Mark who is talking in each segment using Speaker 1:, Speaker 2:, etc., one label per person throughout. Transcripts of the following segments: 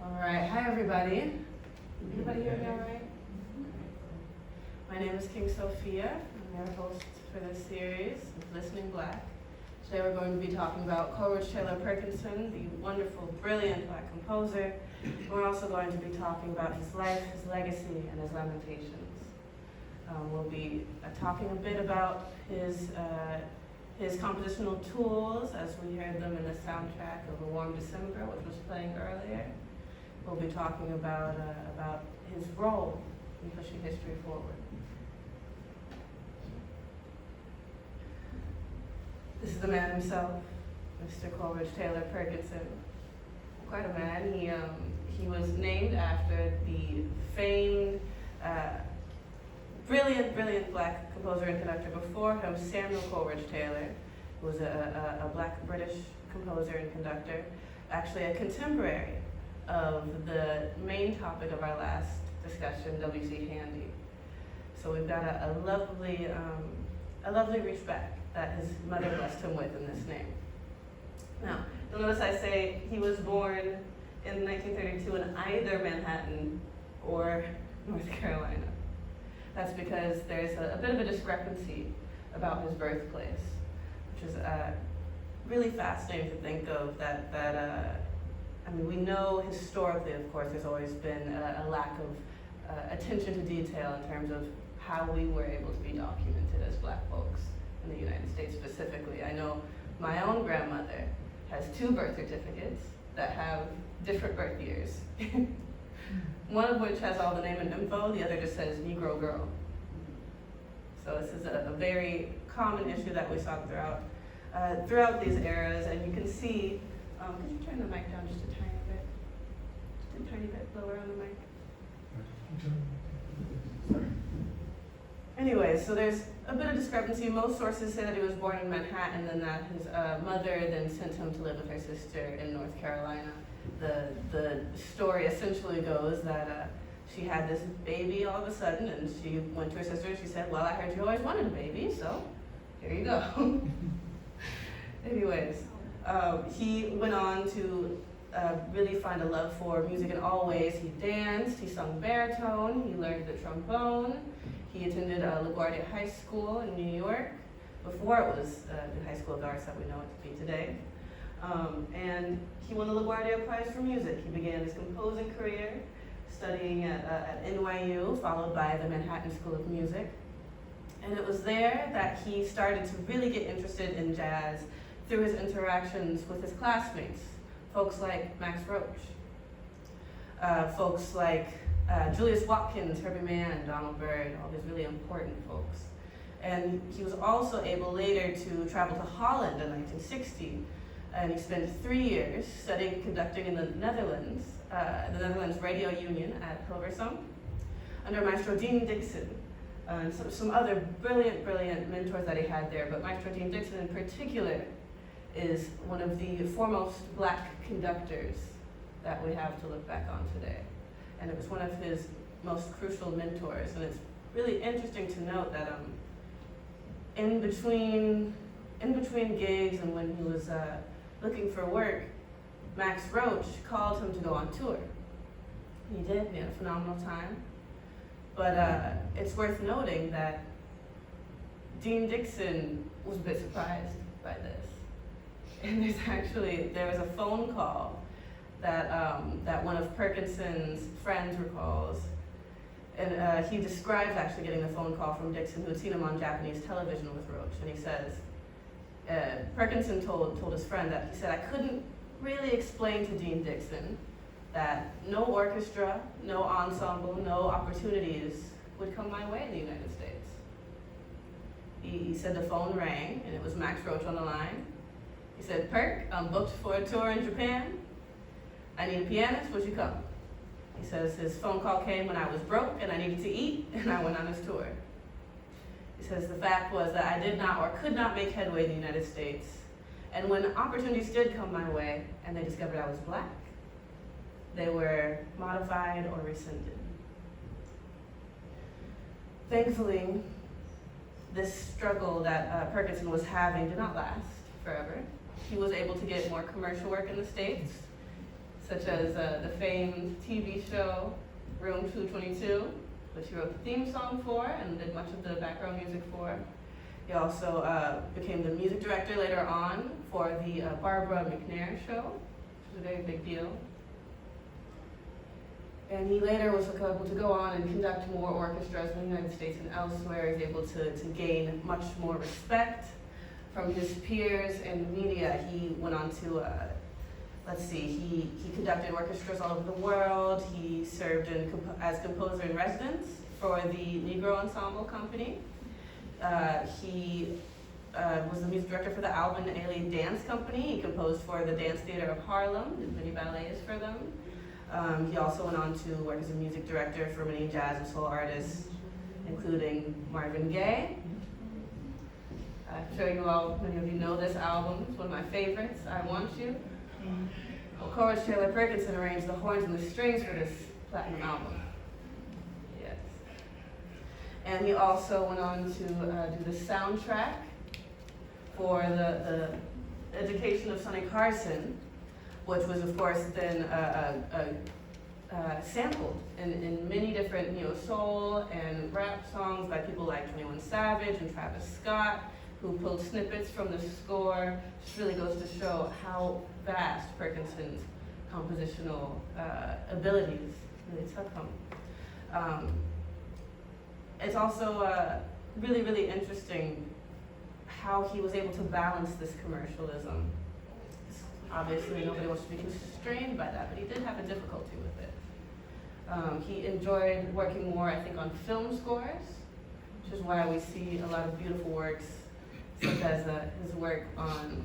Speaker 1: All right, hi everybody. Everybody hear me all right? My name is King Sophia. I'm your host for this series of Listening Black. Today we're going to be talking about Coleridge-Taylor Perkinson, the wonderful, brilliant Black composer. We're also going to be talking about his life, his legacy, and his Lamentations. We'll be talking a bit about his compositional tools as we heard them in the soundtrack of A Warm December, which was playing earlier. We'll be talking about his role in pushing history forward. This is the man himself, Mr. Coleridge-Taylor Perkinson. Quite a man. He was named after the famed, brilliant Black composer and conductor before him, Samuel Coleridge-Taylor, who was a Black British composer and conductor, actually a contemporary of the main topic of our last discussion, W.C. Handy. So we've got a lovely reach back that his mother blessed him with in this name. Now, you'll notice I say he was born in 1932 in either Manhattan or North Carolina. That's because there's a bit of a discrepancy about his birthplace, which is really fascinating to think of. We know historically, of course, there's always been a lack of attention to detail in terms of how we were able to be documented as Black folks in the United States specifically. I know my own grandmother has 2 birth certificates that have different birth years. One of which has all the name and info, the other just says Negro girl. So this is a very common issue that we saw throughout these eras, and you can see, could you turn the mic down just a tiny bit lower on the mic? Anyway, so there's a bit of discrepancy. Most sources say that he was born in Manhattan and that his mother then sent him to live with her sister in North Carolina. The story essentially goes that she had this baby all of a sudden, and she went to her sister and she said, well, I heard you always wanted a baby, so here you go. Anyways, he went on to really find a love for music in all ways. He danced, he sung baritone, he learned the trombone, he attended LaGuardia High School in New York before it was the High School of Arts that we know it to be today. And he won the LaGuardia Prize for Music. He began his composing career studying at NYU, followed by the Manhattan School of Music. And it was there that he started to really get interested in jazz through his interactions with his classmates, folks like Max Roach, folks like Julius Watkins, Herbie Mann, Donald Byrd, all these really important folks. And he was also able later to travel to Holland in 1960, and he spent 3 years studying conducting in the Netherlands Radio Union at Hilversum, under Maestro Dean Dixon, and some other brilliant mentors that he had there, but Maestro Dean Dixon in particular is one of the foremost Black conductors that we have to look back on today. And it was one of his most crucial mentors. And it's really interesting to note that in between gigs and when he was looking for work, Max Roach called him to go on tour. He did, he had a phenomenal time. But it's worth noting that Dean Dixon was a bit surprised by this. And there was a phone call that one of Perkinson's friends recalls. And he describes actually getting the phone call from Dixon, who had seen him on Japanese television with Roach. And he says, Perkinson told his friend that he said, I couldn't really explain to Dean Dixon that no orchestra, no ensemble, no opportunities would come my way in the United States. He said the phone rang, and it was Max Roach on the line. He said, Perk, I'm booked for a tour in Japan. I need a pianist, would you come? He says his phone call came when I was broke and I needed to eat, and I went on his tour. He says the fact was that I did not or could not make headway in the United States. And when opportunities did come my way and they discovered I was Black, they were modified or rescinded. Thankfully, this struggle that Perkinson was having did not last forever. He was able to get more commercial work in the States, such as the famed TV show Room 222, which he wrote the theme song for and did much of the background music for. He also became the music director later on for the Barbara McNair show, which was a very big deal. And he later was able to go on and conduct more orchestras in the United States and elsewhere. He was able to gain much more respect from his peers in the media. He went on to, he conducted orchestras all over the world. He served as composer in residence for the Negro Ensemble Company. He was the music director for the Alvin Ailey Dance Company. He composed for the Dance Theater of Harlem, did many ballets for them. He also went on to work as a music director for many jazz and soul artists, including Marvin Gaye. I'm sure many of you know this album. It's one of my favorites, I Want You. Well, Coleridge-Taylor Perkinson arranged the horns and the strings for this platinum album. Yes. And he also went on to do the soundtrack for the Education of Sonny Carson, which was, of course, then sampled in many different soul and rap songs by people like 21 Savage and Travis Scott, who pulled snippets from the score. Just really goes to show how vast Perkinson's compositional abilities really took him. It's also really, really interesting how he was able to balance this commercialism. Obviously, nobody wants to be constrained by that, but he did have a difficulty with it. He enjoyed working more, I think, on film scores, which is why we see a lot of beautiful works, such as his work on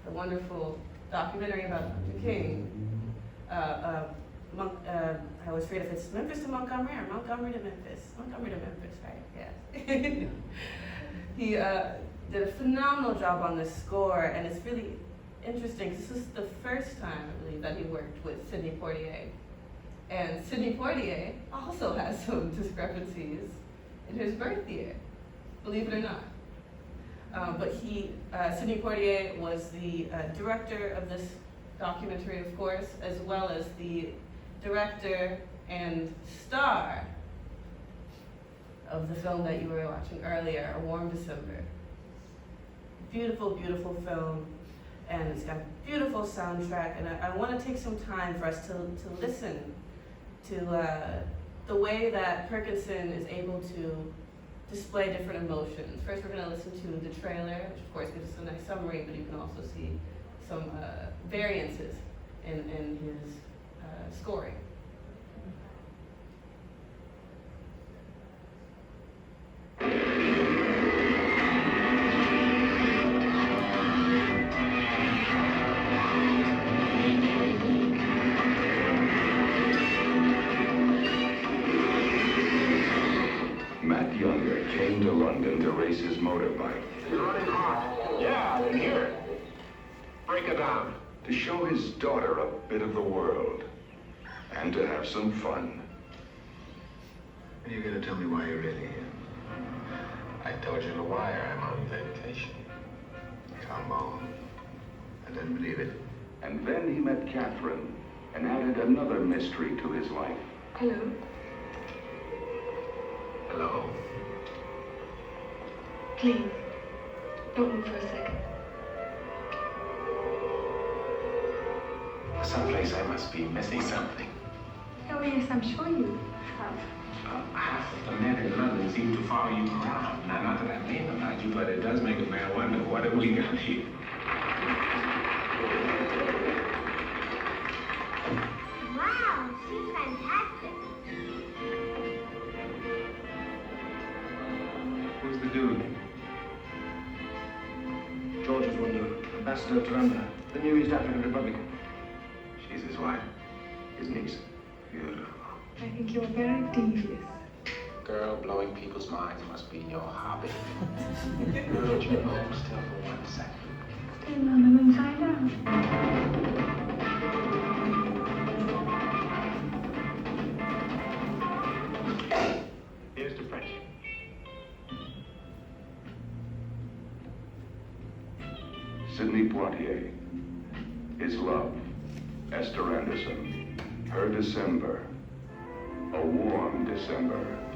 Speaker 1: the wonderful documentary about Dr. King. I always forget if it's Memphis to Montgomery or Montgomery to Memphis. Montgomery to Memphis, right? Yeah. He did a phenomenal job on this score, and it's really interesting because this is the first time, I believe, that he worked with Sidney Poitier. And Sidney Poitier also has some discrepancies in his birth year, believe it or not. But Sidney Poitier was the director of this documentary, of course, as well as the director and star of the film that you were watching earlier, A Warm December. Beautiful, beautiful film. And it's got a beautiful soundtrack, and I want to take some time for us to listen to the way that Perkinson is able to display different emotions. First, we're going to listen to the trailer, which of course gives us a nice summary, but you can also see some variances in his scoring.
Speaker 2: His motorbike.
Speaker 3: He's running hot. Yeah, I can hear it. Break it down.
Speaker 2: To show his daughter a bit of the world. And to have some fun.
Speaker 3: Are you going to tell me why you're really here? I told you the wire. I'm on vacation. Come on. I didn't believe it.
Speaker 2: And then he met Catherine and added another mystery to his life.
Speaker 4: Hello.
Speaker 3: Hello.
Speaker 4: Please, don't move for a second.
Speaker 3: Someplace I must be missing something.
Speaker 4: Oh yes, I'm sure you have.
Speaker 3: Half of the men in London seem to follow you around. Now, not that I mean about you, but it does make a man wonder, what have we got here?
Speaker 5: Wow, she's fantastic.
Speaker 3: Who's the dude?
Speaker 6: George's window, Ambassador Taranda, the new East African Republican.
Speaker 3: She's his wife. His niece. Beautiful.
Speaker 4: I think you're very devious.
Speaker 3: Girl, blowing people's minds must be your hobby. Girl, you hold still for 1 second.
Speaker 4: Stay London inside out.
Speaker 3: Here's the print.
Speaker 2: Sidney Poitier, his love, Esther Anderson. Her December. A warm December.